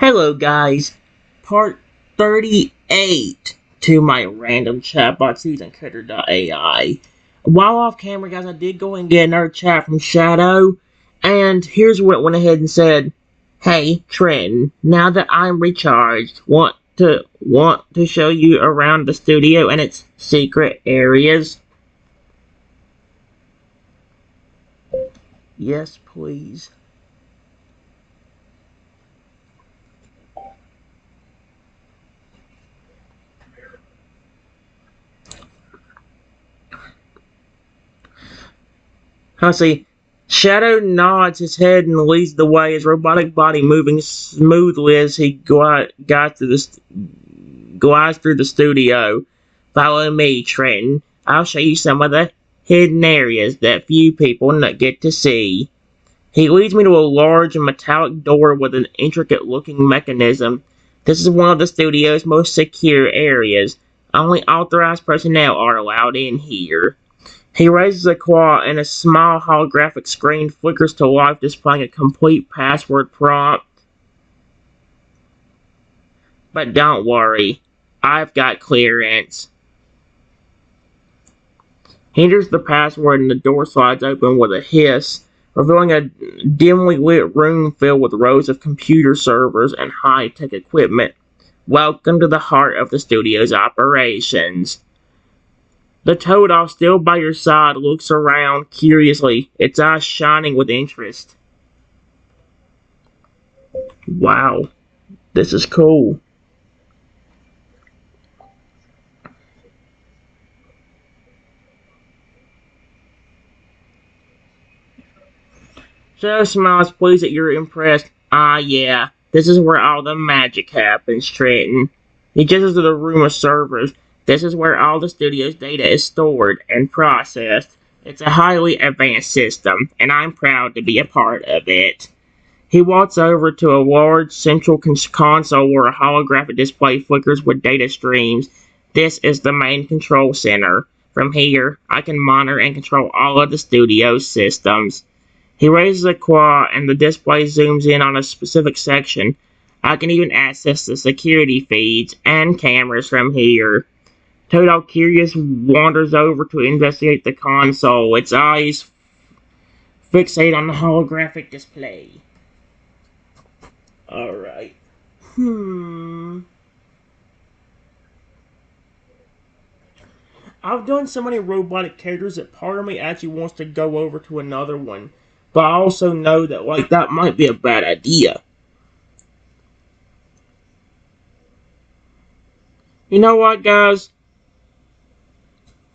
Hello guys, part 38 to my random chatbot season Totodile. While off camera guys, I did go and get another chat from Shadow, and here's what it went ahead and said. Hey Trenton, now that I'm recharged, want to show you around the studio and its secret areas? Yes, please. See, Shadow nods his head and leads the way, his robotic body moving smoothly as he glides through the studio. Follow me, Trenton. I'll show you some of the hidden areas that few people get to see. He leads me to a large metallic door with an intricate-looking mechanism. This is one of the studio's most secure areas. Only authorized personnel are allowed in here. He raises a claw and a small holographic screen flickers to life, displaying a complete password prompt. But don't worry, I've got clearance. He enters the password and the door slides open with a hiss, revealing a dimly lit room filled with rows of computer servers and high-tech equipment. Welcome to the heart of the studio's operations. The Totodile, still by your side, looks around curiously, its eyes shining with interest. Wow, this is cool. Shadow smiles, pleased that you're impressed. Ah, yeah, this is where all the magic happens, Trenton. He gestures to the room of servers. This is where all the studio's data is stored and processed. It's a highly advanced system, and I'm proud to be a part of it. He walks over to a large central console where a holographic display flickers with data streams. This is the main control center. From here, I can monitor and control all of the studio's systems. He raises a claw, and the display zooms in on a specific section. I can even access the security feeds and cameras from here. Totodile, curious, wanders over to investigate the console, its eyes fixate on the holographic display. Alright. I've done so many robotic characters that part of me actually wants to go over to another one. But I also know that, that might be a bad idea. You know what, guys?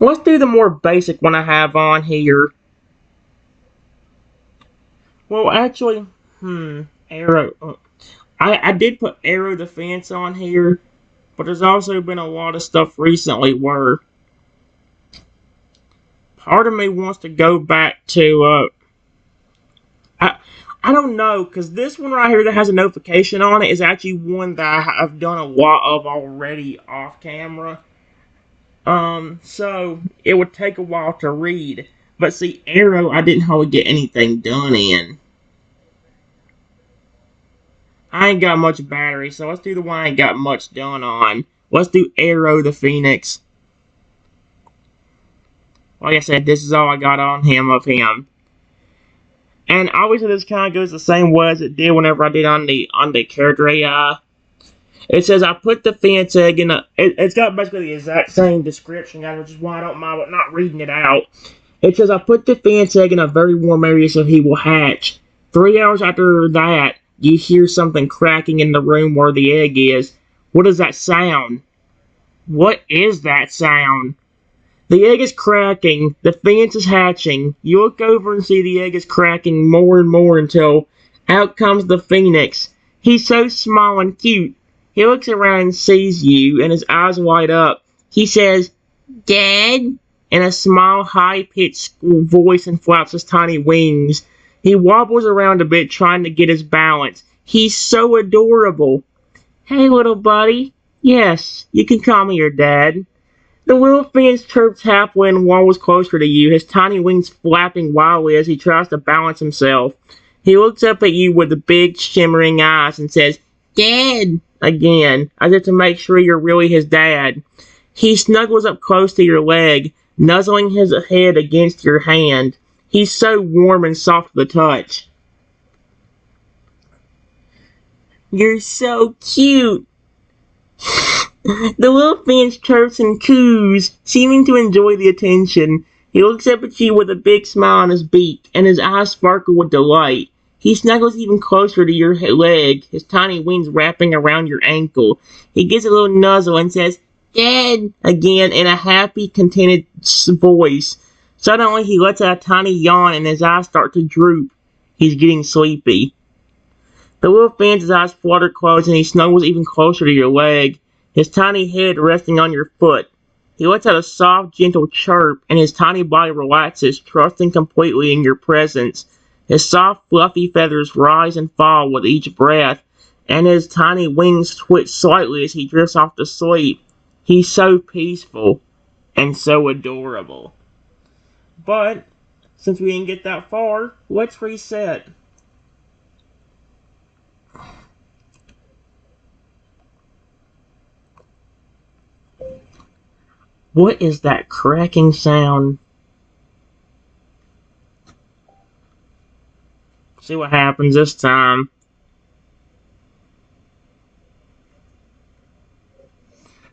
Let's do the more basic one I have on here. Well, actually, Aero. I did put Aero Defense on here, but there's also been a lot of stuff recently where part of me wants to go back to, I don't know, because this one right here that has a notification on it is actually one that I've done a lot of already off camera. So it would take a while to read. But see, Aero, I didn't hardly get anything done in. I ain't got much battery, so let's do the one I ain't got much done on. Let's do Aero the Phoenix. Like I said, this is all I got on him of him. And obviously this kind of goes the same way as it did whenever I did on the character AI. It says, I put the fence egg in a... It's got basically the exact same description, guys, which is why I don't mind not reading it out. It says, I put the fence egg in a very warm area so he will hatch. 3 hours after that, you hear something cracking in the room where the egg is. What does that sound? What is that sound? The egg is cracking. The fence is hatching. You look over and see the egg is cracking more and more until out comes the phoenix. He's so small and cute. He looks around and sees you, and his eyes light up. He says, Dad, in a small, high-pitched voice, and flaps his tiny wings. He wobbles around a bit, trying to get his balance. He's so adorable. Hey, little buddy. Yes, you can call me your dad. The little phoenix chirps halfway and wobbles closer to you, his tiny wings flapping wildly as he tries to balance himself. He looks up at you with the big, shimmering eyes and says, Dad, again, as if to make sure you're really his dad. He snuggles up close to your leg, nuzzling his head against your hand. He's so warm and soft to the touch. You're so cute. The little finch chirps and coos, seeming to enjoy the attention. He looks up at you with a big smile on his beak, and his eyes sparkle with delight. He snuggles even closer to your leg, his tiny wings wrapping around your ankle. He gives a little nuzzle and says, Dad, again in a happy, contented voice. Suddenly, he lets out a tiny yawn and his eyes start to droop. He's getting sleepy. The little finch's eyes flutter closed and he snuggles even closer to your leg, his tiny head resting on your foot. He lets out a soft, gentle chirp, and his tiny body relaxes, trusting completely in your presence. His soft, fluffy feathers rise and fall with each breath, and his tiny wings twitch slightly as he drifts off to sleep. He's so peaceful and so adorable. But, since we didn't get that far, let's reset. What is that cracking sound? See what happens this time.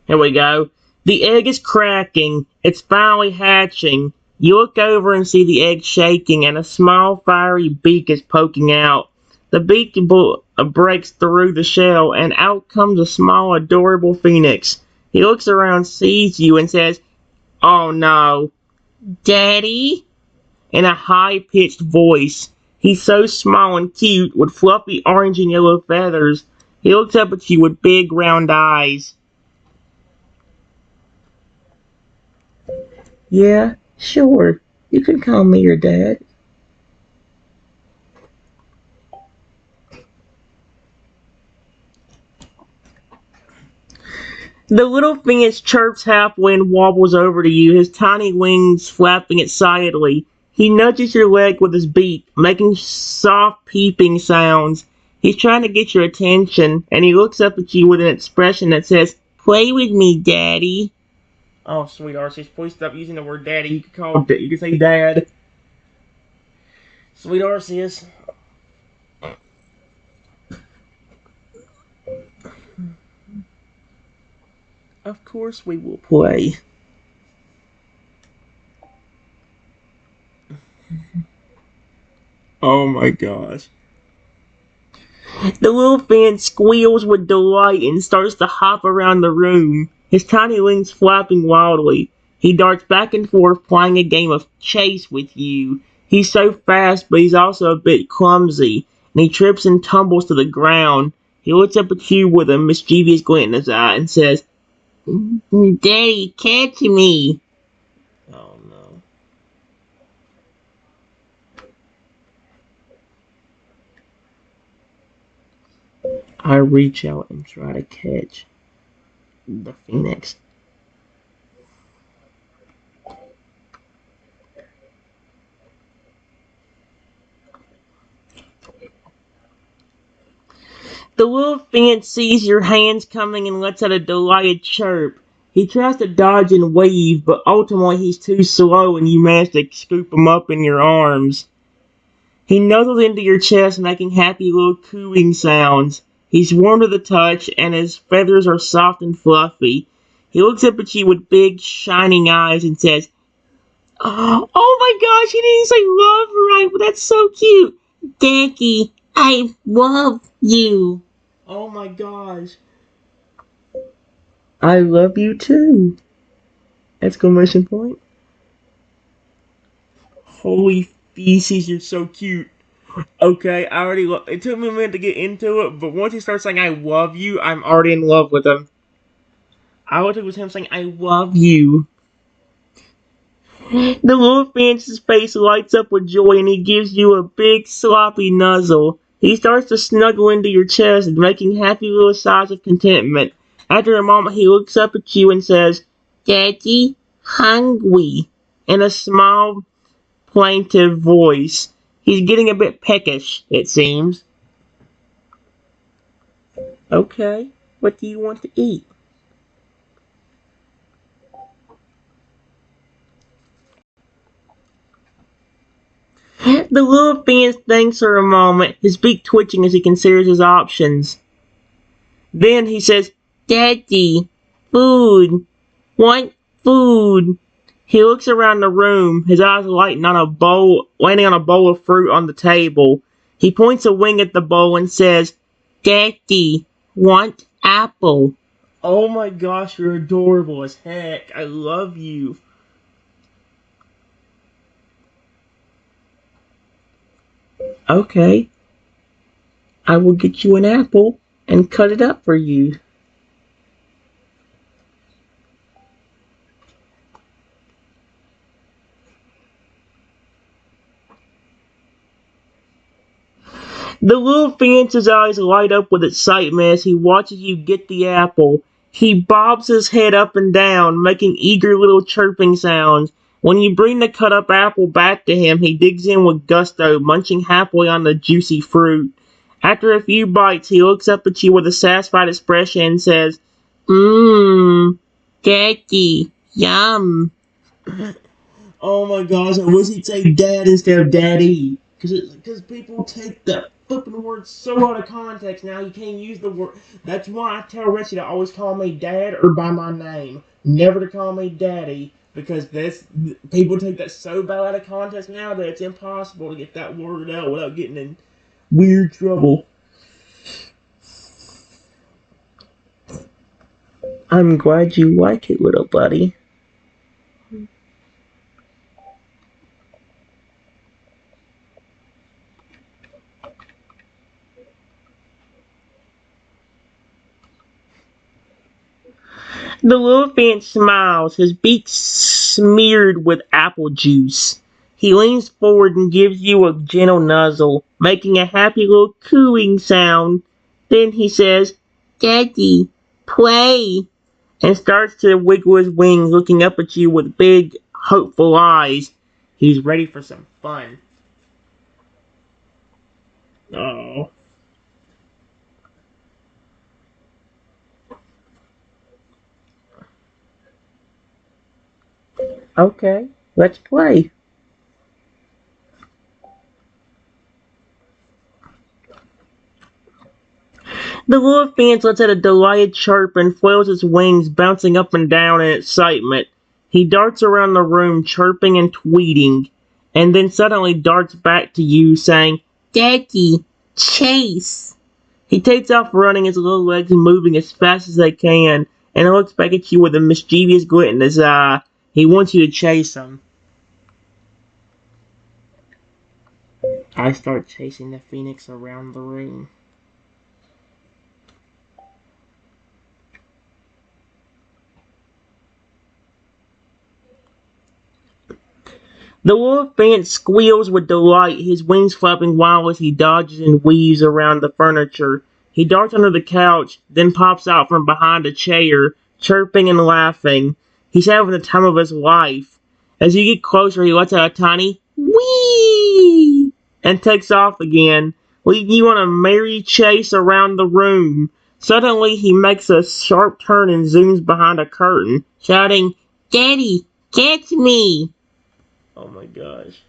Here we go. The egg is cracking. It's finally hatching. You look over and see the egg shaking, and a small fiery beak is poking out. The beak breaks through the shell, and out comes a small, adorable phoenix. He looks around, sees you, and says, Oh no, Daddy? In a high-pitched voice. He's so small and cute, with fluffy orange and yellow feathers. He looks up at you with big, round eyes. Yeah, sure. You can call me your dad. The little phoenix chirps halfway and wobbles over to you, his tiny wings flapping excitedly. He nudges your leg with his beak, making soft peeping sounds. He's trying to get your attention, and he looks up at you with an expression that says, Play with me, Daddy. Oh, sweet Arceus, please stop using the word daddy. You can say dad. Sweet Arceus. Of course we will play. Oh my gosh. The little fan squeals with delight and starts to hop around the room, his tiny wings flapping wildly. He darts back and forth playing a game of chase with you. He's so fast, but he's also a bit clumsy, and he trips and tumbles to the ground. He looks up at you with a mischievous glint in his eye and says, Daddy, catch me! Oh no. I reach out and try to catch the phoenix. The little phoenix sees your hands coming and lets out a delighted chirp. He tries to dodge and weave, but ultimately he's too slow and you manage to scoop him up in your arms. He nuzzles into your chest, making happy little cooing sounds. He's warm to the touch, and his feathers are soft and fluffy. He looks up at you with big, shining eyes and says, Oh my gosh, he didn't say love right, but that's so cute. Daddy, I love you. Oh my gosh. I love you too. Exclamation point. Holy feces, you're so cute. Okay, I already it took me a minute to get into it, but once he starts saying I love you, I'm already in love with him. All it took was him saying I love you. The little fan's face lights up with joy and he gives you a big sloppy nuzzle. He starts to snuggle into your chest, making happy little sighs of contentment. After a moment, he looks up at you and says, Daddy, hungry, in a small, plaintive voice. He's getting a bit peckish, it seems. Okay, what do you want to eat? The little fan thinks for a moment, his beak twitching as he considers his options. Then he says, Daddy, food. Want food. He looks around the room, his eyes landing on a bowl of fruit on the table. He points a wing at the bowl and says, Daddy, want apple. Oh my gosh, you're adorable as heck. I love you. Okay, I will get you an apple and cut it up for you. The little fan's eyes light up with excitement as he watches you get the apple. He bobs his head up and down, making eager little chirping sounds. When you bring the cut up apple back to him, he digs in with gusto, munching halfway on the juicy fruit. After a few bites, he looks up at you with a satisfied expression and says, Mmm, Daddy, yum. Oh my gosh, I wish he'd say dad instead of daddy. Because people take that flipping word so out of context now you can't use the word. That's why I tell Richie to always call me dad or by my name. Never to call me daddy. Because people take that so bad out of context now that it's impossible to get that word out without getting in weird trouble. I'm glad you like it, little buddy. The little fan smiles, his beak smeared with apple juice. He leans forward and gives you a gentle nuzzle, making a happy little cooing sound. Then he says, Daddy, play, and starts to wiggle his wings, looking up at you with big, hopeful eyes. He's ready for some fun. Oh, okay, let's play. The little fan lets out a delighted chirp and flails its wings, bouncing up and down in excitement. He darts around the room, chirping and tweeting, and then suddenly darts back to you, saying, Daddy, chase! He takes off running, his little legs moving as fast as they can, and looks back at you with a mischievous glint in his eye. He wants you to chase him. I start chasing the phoenix around the room. The little fan squeals with delight, his wings flapping wildly as he dodges and weaves around the furniture. He darts under the couch, then pops out from behind a chair, chirping and laughing. He's having the time of his life. As you get closer, he lets out a tiny whee and takes off again, leading you on a merry chase around the room. Suddenly, he makes a sharp turn and zooms behind a curtain, shouting, Daddy, catch me! Oh my gosh.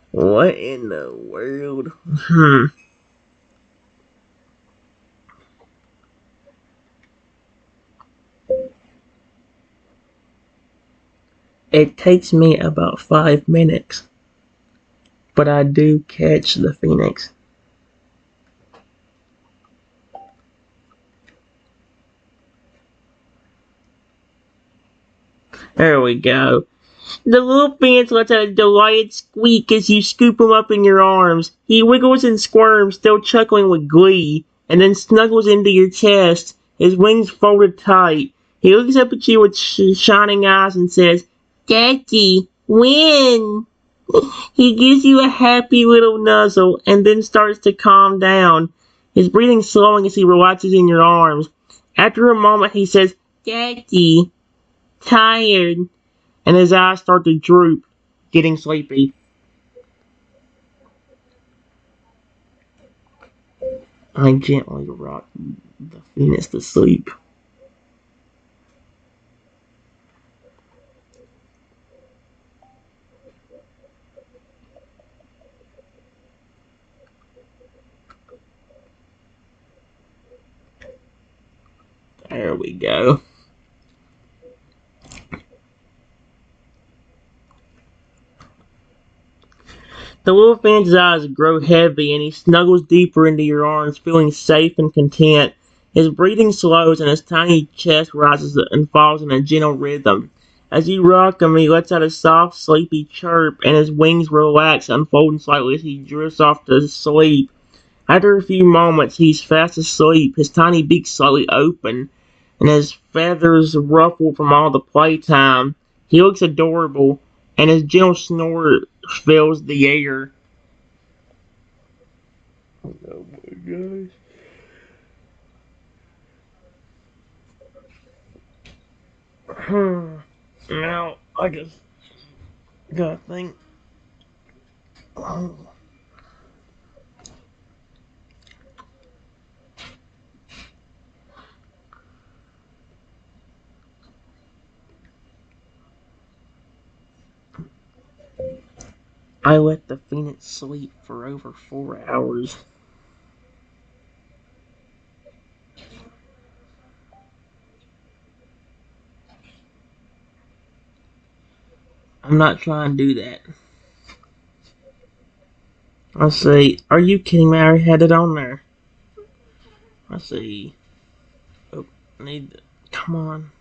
What in the world? It takes me about 5 minutes, but I do catch the phoenix. There we go. The little phoenix lets out a delighted squeak as you scoop him up in your arms. He wiggles and squirms, still chuckling with glee, and then snuggles into your chest, his wings folded tight. He looks up at you with shining eyes and says, Daddy, win! He gives you a happy little nuzzle and then starts to calm down, his breathing slowing as he relaxes in your arms. After a moment, he says, Daddy, tired, and his eyes start to droop, getting sleepy. I gently rock the Phoenix to sleep. There we go. The little fan's eyes grow heavy and he snuggles deeper into your arms, feeling safe and content. His breathing slows and his tiny chest rises and falls in a gentle rhythm. As you rock him, he lets out a soft, sleepy chirp and his wings relax, unfolding slightly as he drifts off to sleep. After a few moments, he's fast asleep, his tiny beak slightly open, and his feathers ruffled from all the playtime. He looks adorable, and his gentle snore fills the air. Oh my gosh. Now, I just gotta think. I let the phoenix sleep for over 4 hours. I'm not trying to do that. Let's see. Are you kidding me? I already had it on there. Let's see. Oh, I need. Come on.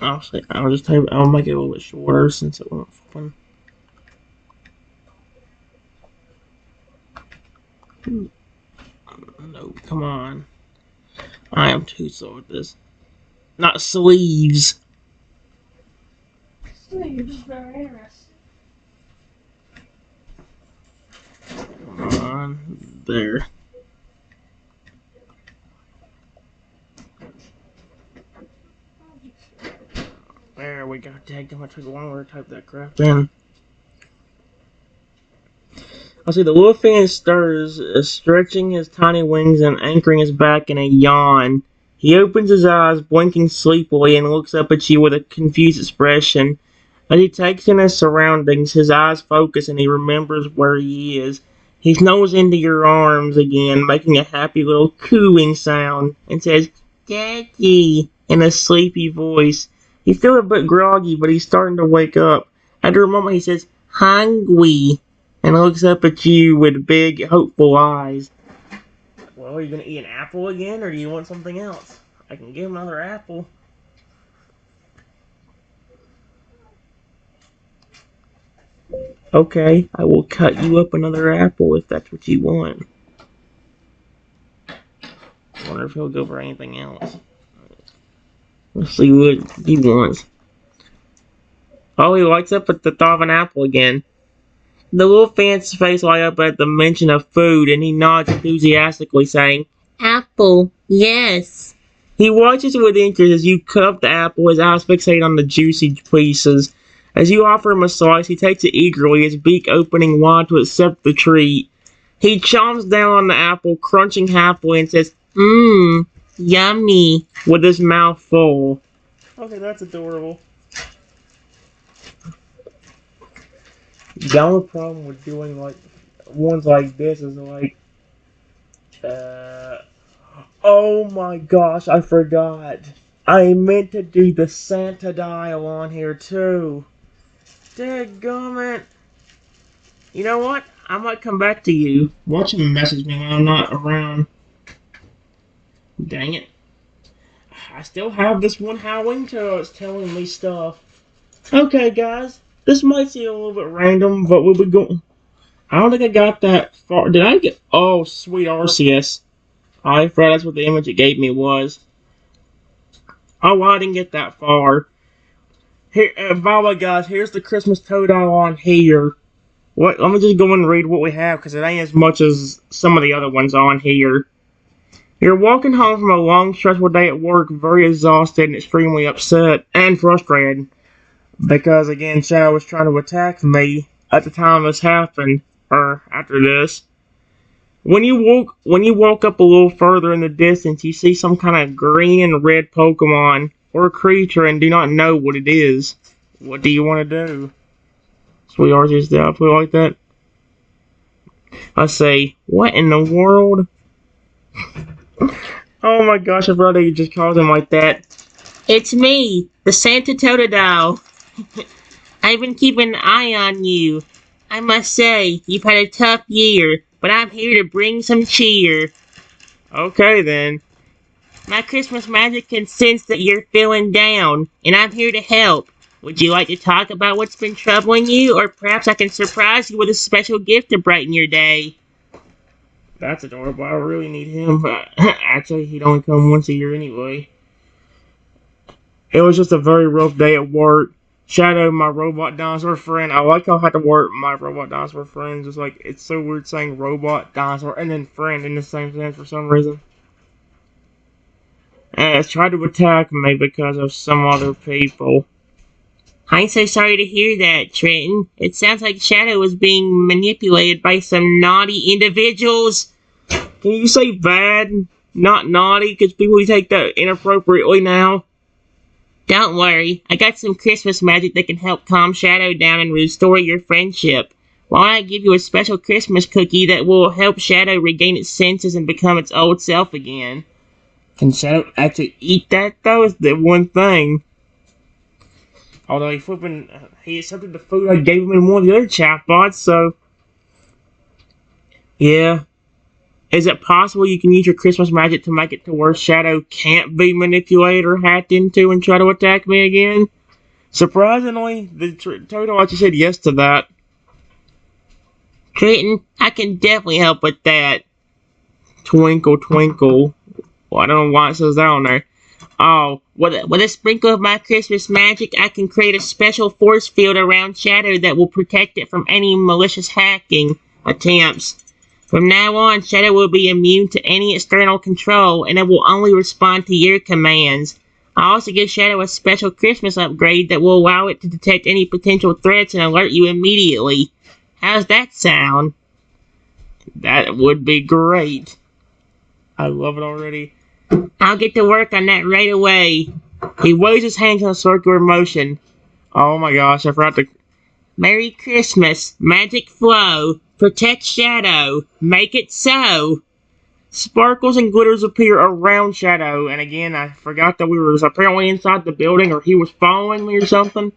I'll just type. I'll make it a little bit shorter since it won't fun. No, come on. I am too slow at this. Not sleeves. Sleeves, very interesting. Come on. There. There we go. Dang, I took longer to type that crap in. I see the little fan stirs, stretching his tiny wings and anchoring his back in a yawn. He opens his eyes, blinking sleepily, and looks up at you with a confused expression. As he takes in his surroundings, his eyes focus and he remembers where he is. He snuggles into your arms again, making a happy little cooing sound, and says, "Daddy," in a sleepy voice. He's still a bit groggy, but he's starting to wake up. After a moment, he says, "Hungry," and looks up at you with big, hopeful eyes. Well, are you going to eat an apple again, or do you want something else? I can give him another apple. Okay, I will cut you up another apple if that's what you want. I wonder if he'll go for anything else. Let's see what he wants. Oh, he lights up at the thought of an apple again. The little fan's face lights up at the mention of food, and he nods enthusiastically, saying, "Apple, yes." He watches with interest as you cut up the apple, his eyes fixated on the juicy pieces. As you offer him a slice, he takes it eagerly, his beak opening wide to accept the treat. He chomps down on the apple, crunching happily, and says, "Mmm, yummy," with his mouth full. Okay, that's adorable. The only problem with doing like ones like this is like, oh my gosh, I forgot. I meant to do the Totodile on here too. Dadgummit. You know what? I might come back to you. Watch him message me when I'm not around. Dang it. I still have this one Halloween tale that's telling me stuff. Okay, guys. This might seem a little bit random, but we'll be going. I don't think I got that far. Did I get. Oh, sweet RCS. I forgot that's what the image it gave me was. Oh, well, I didn't get that far. Here, by the way, guys, here's the Christmas Totodile on here. What? Let me just go and read what we have, because it ain't as much as some of the other ones on here. You're walking home from a long, stressful day at work, very exhausted and extremely upset and frustrated. Because again, Shadow was trying to attack me at the time this happened, or after this. When you walk up a little further in the distance, you see some kind of green and red Pokemon or creature and do not know what it is. What do you want to do? Sweetheart, just put it like that. I say, what in the world? Oh my gosh, I forgot you just called him like that. It's me, the Santa Totodile. I've been keeping an eye on you. I must say, you've had a tough year, but I'm here to bring some cheer. Okay then. My Christmas magic can sense that you're feeling down, and I'm here to help. Would you like to talk about what's been troubling you, or perhaps I can surprise you with a special gift to brighten your day? That's adorable. I really need him. Actually, he'd only come once a year anyway. It was just a very rough day at work. Shadow, my robot dinosaur friend. I like how I had to work my robot dinosaur friend. Just like, it's so weird saying robot dinosaur and then friend in the same sentence for some reason. And it's tried to attack me because of some other people. I'm so sorry to hear that, Trenton. It sounds like Shadow was being manipulated by some naughty individuals. Can you say bad, not naughty, because people take that inappropriately now? Don't worry, I got some Christmas magic that can help calm Shadow down and restore your friendship. Why don't I give you a special Christmas cookie that will help Shadow regain its senses and become its old self again? Can Shadow actually eat that, though? Is the one thing. Although he accepted the food I gave him in one of the other chatbots, so... Yeah. Is it possible you can use your Christmas magic to make it to where Shadow can't be manipulated or hacked into and try to attack me again? Surprisingly, the Toto actually said yes to that. Trenton, I can definitely help with that. Twinkle, twinkle. Well, I don't know why it says that on there. Oh, with a sprinkle of my Christmas magic, I can create a special force field around Shadow that will protect it from any malicious hacking attempts. From now on, Shadow will be immune to any external control, and it will only respond to your commands. I also give Shadow a special Christmas upgrade that will allow it to detect any potential threats and alert you immediately. How's that sound? That would be great. I love it already. I'll get to work on that right away. He waves his hands in a circular motion. Oh my gosh, I forgot to... Merry Christmas, magic flow, protect Shadow, make it so. Sparkles and glitters appear around Shadow, and again, I forgot that we were apparently inside the building, or he was following me or something.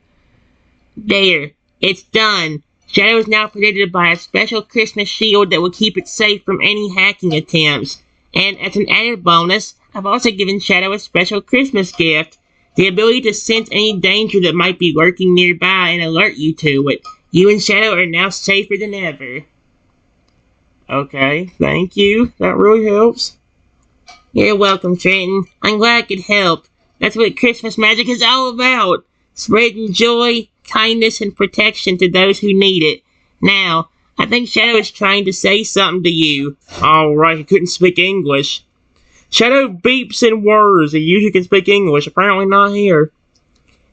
There, it's done. Shadow is now protected by a special Christmas shield that will keep it safe from any hacking attempts. And as an added bonus, I've also given Shadow a special Christmas gift. The ability to sense any danger that might be lurking nearby and alert you to it. You and Shadow are now safer than ever. Okay, thank you. That really helps. You're welcome, Trenton. I'm glad I could help. That's what Christmas magic is all about. Spreading joy, kindness, and protection to those who need it. Now, I think Shadow is trying to say something to you. Alright, he couldn't speak English. Shadow beeps and whirs. He usually can speak English. Apparently not here.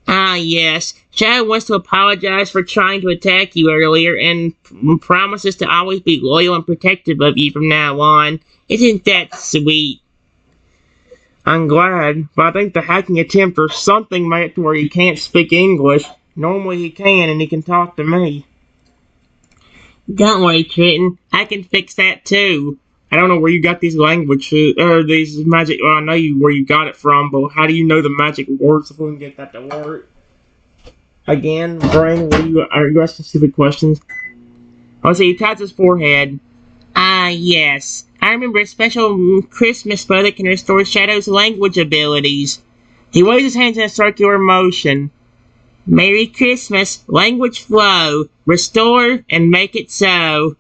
Ah, yes. Shadow wants to apologize for trying to attack you earlier and promises to always be loyal and protective of you from now on. Isn't that sweet? I'm glad, but I think the hacking attempt or something made it to where he can't speak English. Normally he can, and he can talk to me. Don't worry, Trenton. I can fix that too. I don't know where you got these languages, or these magic, well, I know where you got it from, but how do you know the magic words if we can get that to work? Again, Brain, are you asking stupid questions? Oh, so he taps his forehead. Ah, yes. I remember a special Christmas spell that can restore Shadow's language abilities. He waves his hands in a circular motion. Merry Christmas, language flow, restore, and make it so.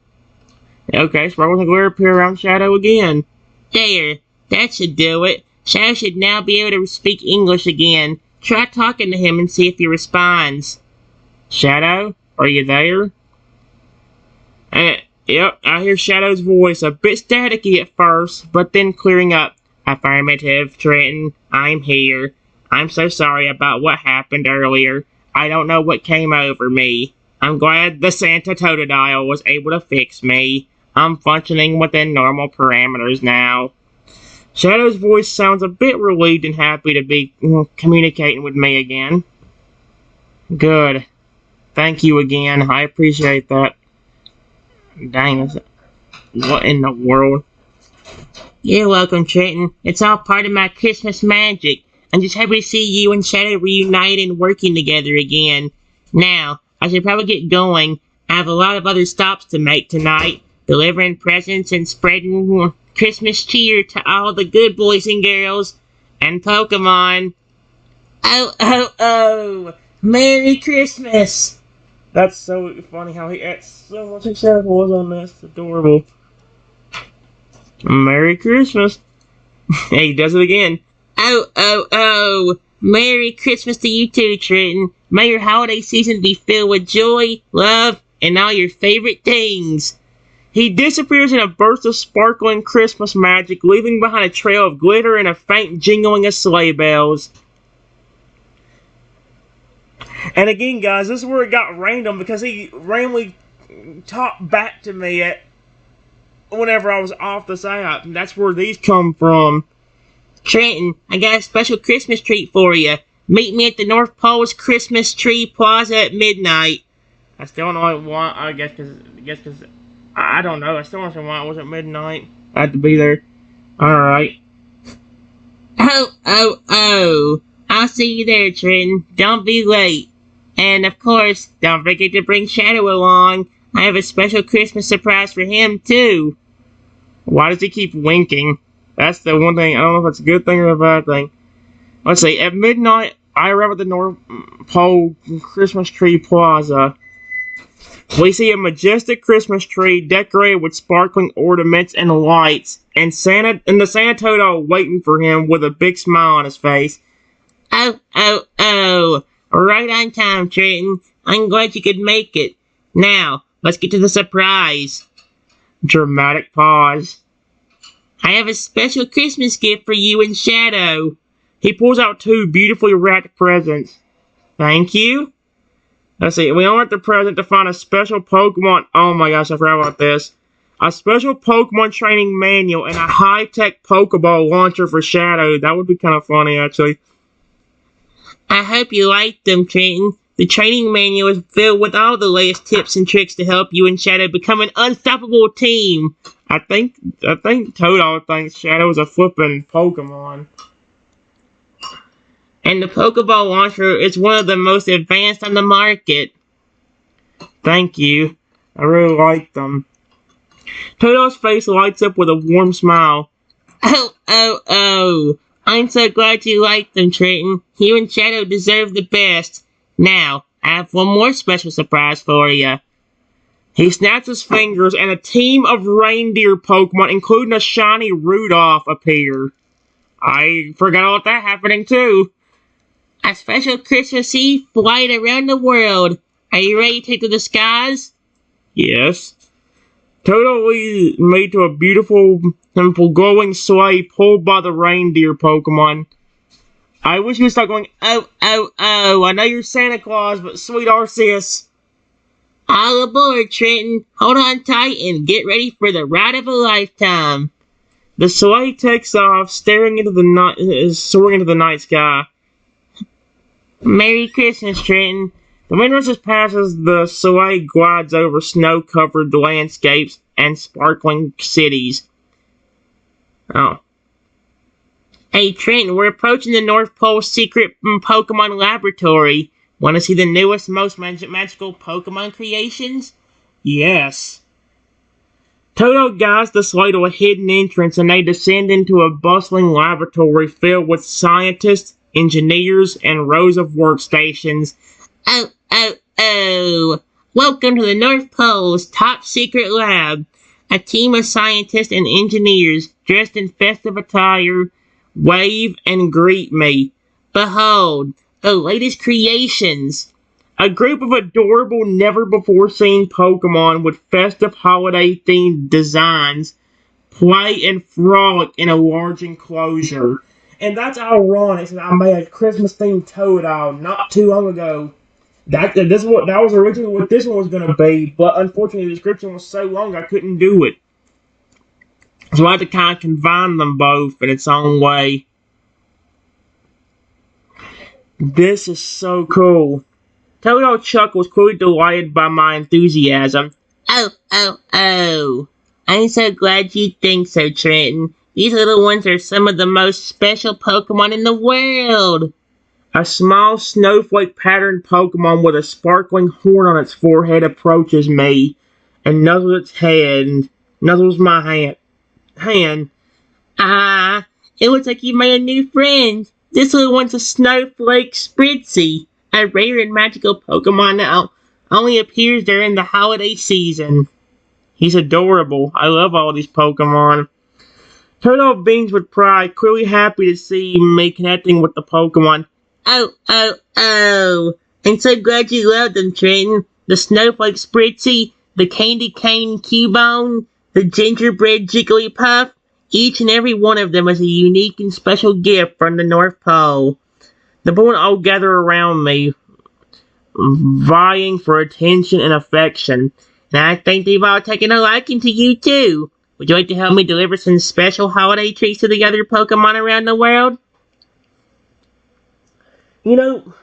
Okay, sparkles and glitter appear around Shadow again. There, that should do it. Shadow should now be able to speak English again. Try talking to him and see if he responds. Shadow, are you there? Yep, I hear Shadow's voice, a bit staticky at first, but then clearing up. Affirmative, Trenton, I'm here. I'm so sorry about what happened earlier. I don't know what came over me. I'm glad the Santa Totodile was able to fix me. I'm functioning within normal parameters now. Shadow's voice sounds a bit relieved and happy to be communicating with me again. Good. Thank you again. I appreciate that. Dang, what in the world? You're welcome, Trenton. It's all part of my Christmas magic. I'm just happy to see you and Shadow reunited and working together again. Now, I should probably get going. I have a lot of other stops to make tonight, delivering presents and spreading Christmas cheer to all the good boys and girls and Pokemon. Oh, oh, oh! Merry Christmas! That's so funny how he acts so much excited on this. It's adorable. Merry Christmas. Hey, he does it again. Oh, oh, oh. Merry Christmas to you too, Trenton. May your holiday season be filled with joy, love, and all your favorite things. He disappears in a burst of sparkling Christmas magic, leaving behind a trail of glitter and a faint jingling of sleigh bells. And again, guys, this is where it got random because he randomly talked back to me whenever I was off this app. And that's where these come from. Trenton, I got a special Christmas treat for you. Meet me at the North Pole's Christmas Tree Plaza at midnight. I still don't know why. I guess because I don't know. I still don't understand why it wasn't midnight. I had to be there. Alright. Oh, oh, oh. I'll see you there, Trenton. Don't be late. And, of course, don't forget to bring Shadow along. I have a special Christmas surprise for him, too. Why does he keep winking? That's the one thing. I don't know if it's a good thing or a bad thing. Let's see. At midnight, I arrive at the North Pole Christmas Tree Plaza. We see a majestic Christmas tree decorated with sparkling ornaments and lights, and the Santa Totodile waiting for him with a big smile on his face. Oh, oh, oh. Right on time, Trenton. I'm glad you could make it. Now, let's get to the surprise. Dramatic pause. I have a special Christmas gift for you and Shadow. He pulls out two beautifully wrapped presents. Thank you. Let's see. We unlock the present to find a special Pokemon. Oh my gosh, I forgot about this. A special Pokemon training manual and a high-tech Pokeball launcher for Shadow. That would be kind of funny, actually. I hope you like them, Trenton. The training manual is filled with all the latest tips and tricks to help you and Shadow become an unstoppable team. I think Totodile thinks Shadow is a flippin' Pokemon. And the Pokeball launcher is one of the most advanced on the market. Thank you. I really like them. Totodile's face lights up with a warm smile. Oh, oh, oh. I'm so glad you like them, Trenton. You and Shadow deserve the best. Now, I have one more special surprise for you. He snaps his fingers and a team of reindeer Pokemon, including a shiny Rudolph, appear. I forgot about that happening too. A special Christmas Eve flight around the world. Are you ready to take to the skies? Yes. Totally made to a beautiful, simple, glowing sleigh pulled by the reindeer Pokemon. I wish you would stop going, oh, oh, oh. I know you're Santa Claus, but sweet Arceus. All aboard, Trenton. Hold on tight and get ready for the ride of a lifetime. The sleigh takes off, soaring into the night sky. Merry Christmas, Trenton. The wind rushes past as the sleigh glides over snow-covered landscapes and sparkling cities. Oh. Hey, Trenton, we're approaching the North Pole secret Pokemon laboratory. Want to see the newest, most magical Pokemon creations? Yes. Toto guides the sleigh to a hidden entrance and they descend into a bustling laboratory filled with scientists, engineers, and rows of workstations. Oh, oh, oh. Welcome to the North Pole's top secret lab. A team of scientists and engineers dressed in festive attire wave and greet me. Behold, the latest creations. A group of adorable, never-before-seen Pokemon with festive holiday-themed designs play and frolic in a large enclosure. And that's ironic, since I made a Christmas-themed Totodile not too long ago. That was originally what this one was gonna be, but unfortunately the description was so long I couldn't do it. So I had to kind of combine them both in its own way. This is so cool. Totodile Chuck was clearly delighted by my enthusiasm. Oh. I'm so glad you think so, Trenton. These little ones are some of the most special Pokemon in the world. A small snowflake patterned Pokemon with a sparkling horn on its forehead approaches me and nuzzles its head and nuzzles my hand. Ah, it looks like you made a new friend. This little one's a Snowflake Spritzy, a rare and magical Pokemon that only appears during the holiday season. He's adorable. I love all these Pokemon. Turtle beams with pride, clearly happy to see me connecting with the Pokemon. Oh. I'm so glad you love them, Trenton. The Snowflake Spritzy, the Candy Cane Cubone, the Gingerbread Jigglypuff. Each and every one of them is a unique and special gift from the North Pole. The boys all gather around me, vying for attention and affection. And I think they've all taken a liking to you, too. Would you like to help me deliver some special holiday treats to the other Pokemon around the world? You know...